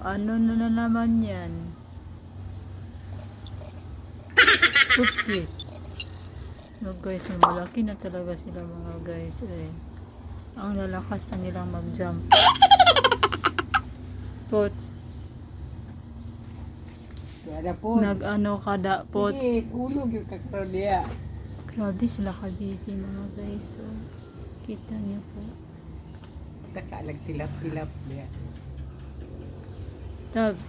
Ano na naman yan? Oopsie. No guys, malaki na talaga sila mga guys. Eh. Ang lalakas na nilang mag-jump. Pots. Ada po. Nag-ano kada pots. Sige, kulog yung kakro niya. Grabe sila ka-busy mga guys. So, kita niyo po. Takalag tilap-tilap niya. Tab.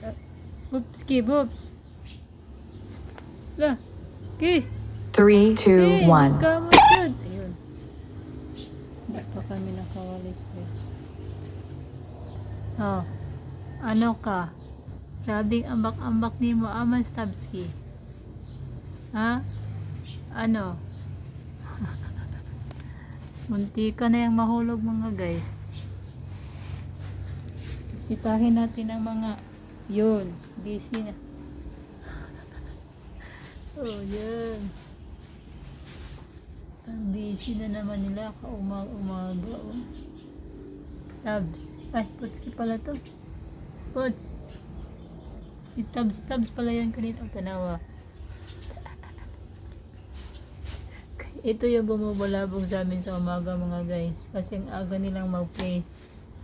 Oops, ki, boops. La. Ki. 3, 2, 1. Kamot yun. Ayun. Hindi pa kami nakawalis guys. Oh. Ano ka? Grabing ambak-ambak ni mo aman Stabski. Ha? Ano? Munti ka na yung mahulog mga guys. Sitahin natin ang mga yun. Busy na. Oh, yan. Ang busy na naman nila kaumag-umaga. Oh. Tabs. Ay, Putski pala to. Puts. Si Tabs pala yan kanina. Tanawa. Ito yung bumubulabog sa amin sa umaga mga guys. Kasi ang aga nilang mag-play.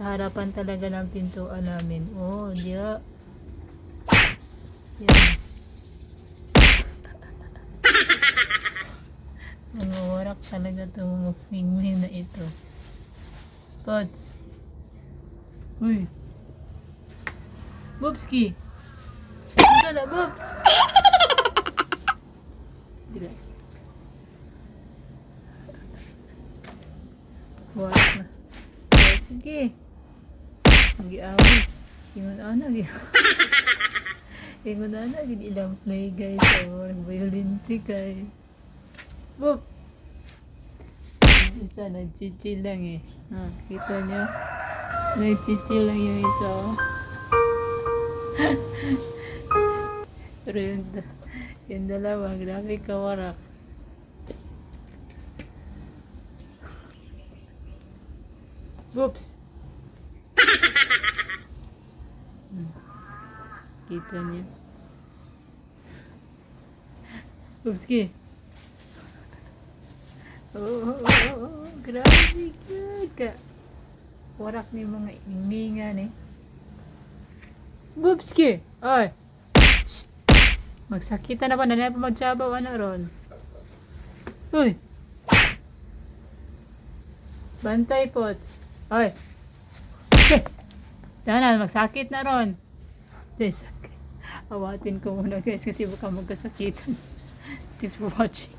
Sa harapan talaga ng pintuan namin. Oh, diya. Yan. Mga warak talaga itong mga pingwin na ito. Pots. Uy. Boopski. Ito na, Boops. Dila. Warak na. Okay, sige. Mag-iaway. Ingon ana. Ingon ana. Ilang play guys. Or violinti guys. Boop! Isa nagchichill lang eh. Ha, kita nyo? Nagchichill lang yung isa. Pero yung dalawa, grabe kawarak. Oops! Kita nyo? Oopski! Oh, grabe ka. Warak ni mga iningan eh. Boopski! Ay! Shh! Magsakita na ba? Nanay pa magsabaw. Ano ron? Uy! Bantay, Pots. Ay! Okay! Tana, magsakit na ron. Sakit. Awatin ko muna guys kasi baka magkasakitan. Thanks for watching.